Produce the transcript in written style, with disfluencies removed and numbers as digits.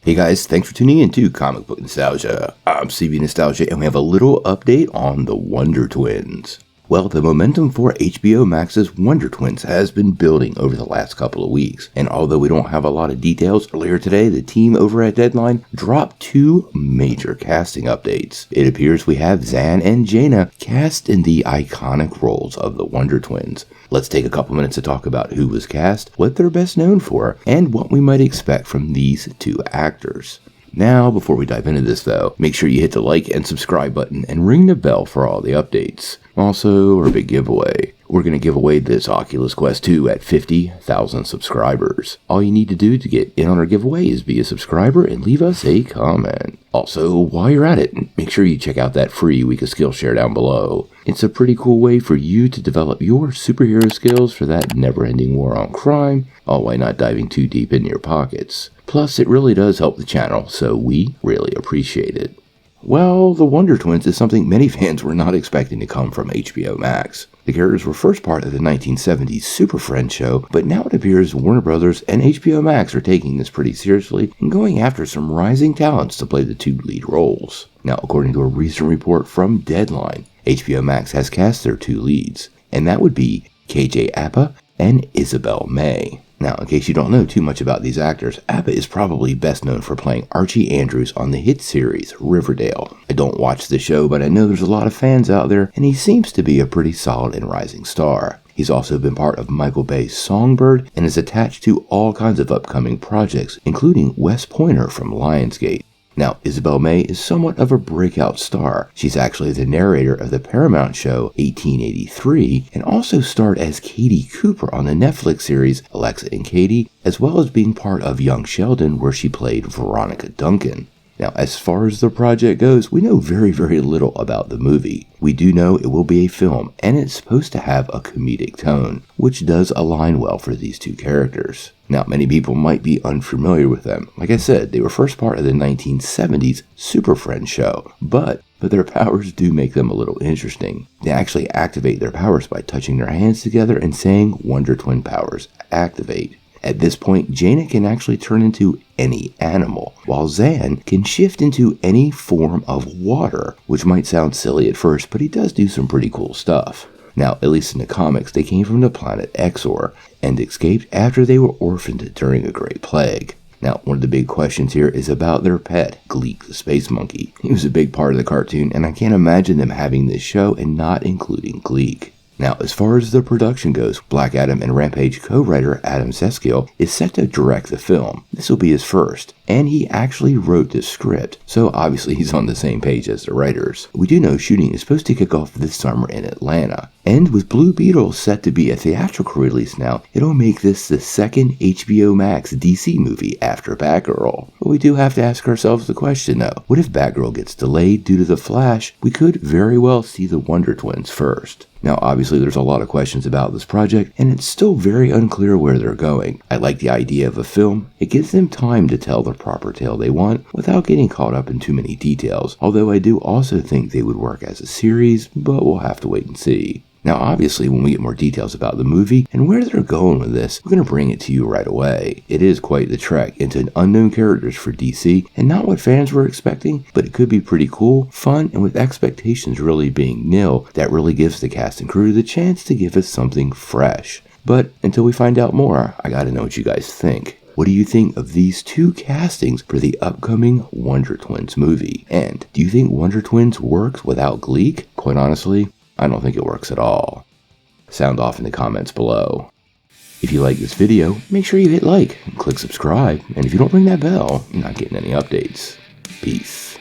Hey guys, thanks for tuning in to Comic Book Nostalgia. I'm CB Nostalgia, and we have a little update on the Wonder Twins. Well, the momentum for HBO Max's Wonder Twins has been building over the last couple of weeks, and although we don't have a lot of details, earlier today the team over at Deadline dropped two major casting updates. It appears we have Zan and Jayna cast in the iconic roles of the Wonder Twins. Let's take a couple minutes to talk about who was cast, what they're best known for, and what we might expect from these two actors. Now, before we dive into this though, make sure you hit the like and subscribe button and ring the bell for all the updates. Also, our big giveaway. We're going to give away this Oculus Quest 2 at 50,000 subscribers. All you need to do to get in on our giveaway is be a subscriber and leave us a comment. Also, while you're at it, make sure you check out that free week of Skillshare down below. It's a pretty cool way for you to develop your superhero skills for that never-ending war on crime, all while not diving too deep into your pockets. Plus, it really does help the channel, so we really appreciate it. Well, the Wonder Twins is something many fans were not expecting to come from HBO Max. The characters were first part of the 1970s Super Friends show, but now it appears Warner Brothers and HBO Max are taking this pretty seriously and going after some rising talents to play the two lead roles. Now, according to a recent report from Deadline, HBO Max has cast their two leads, and that would be KJ Apa and Isabel May. Now, in case you don't know too much about these actors, Apa is probably best known for playing Archie Andrews on the hit series Riverdale. I don't watch the show, but I know there's a lot of fans out there, and he seems to be a pretty solid and rising star. He's also been part of Michael Bay's Songbird and is attached to all kinds of upcoming projects, including West Pointer from Lionsgate. Now, Isabel May is somewhat of a breakout star. She's actually the narrator of the Paramount show 1883 and also starred as Katie Cooper on the Netflix series Alexa and Katie, as well as being part of Young Sheldon where she played Veronica Duncan. Now, as far as the project goes, we know very little about the movie. We do know it will be a film, and it's supposed to have a comedic tone, which does align well for these two characters. Now, many people might be unfamiliar with them. Like I said, they were first part of the 1970s Super Friends show, but their powers do make them a little interesting. They actually activate their powers by touching their hands together and saying Wonder Twin powers activate. At this point, Jayna can actually turn into any animal, while Zan can shift into any form of water, which might sound silly at first, but he does do some pretty cool stuff. Now, at least in the comics, they came from the planet Exor and escaped after they were orphaned during a great plague. Now, one of the big questions here is about their pet, Gleek the space monkey. He was a big part of the cartoon, and I can't imagine them having this show and not including Gleek. Now, as far as the production goes, Black Adam and Rampage co-writer Adam Zeskiel is set to direct the film. This will be his first, and he actually wrote the script, so obviously he's on the same page as the writers. We do know shooting is supposed to kick off this summer in Atlanta, and with Blue Beetle set to be a theatrical release now, it'll make this the second HBO Max DC movie after Batgirl. But we do have to ask ourselves the question though, what if Batgirl gets delayed due to The Flash? We could very well see the Wonder Twins first. Now, obviously, there's a lot of questions about this project, and it's still very unclear where they're going. I like the idea of a film. It gives them time to tell the proper tale they want without getting caught up in too many details, although I do also think they would work as a series, but we'll have to wait and see. Now, obviously, when we get more details about the movie and where they're going with this, we're going to bring it to you right away. It is quite the trek into unknown characters for DC, and not what fans were expecting, but it could be pretty cool, fun, and with expectations really being nil, that really gives the cast and crew the chance to give us something fresh. But until we find out more, I gotta know what you guys think. What do you think of these two castings for the upcoming Wonder Twins movie? And do you think Wonder Twins works without Gleek? Quite honestly, I don't think it works at all. Sound off in the comments below. If you like this video, make sure you hit like and click subscribe. And if you don't ring that bell, you're not getting any updates. Peace.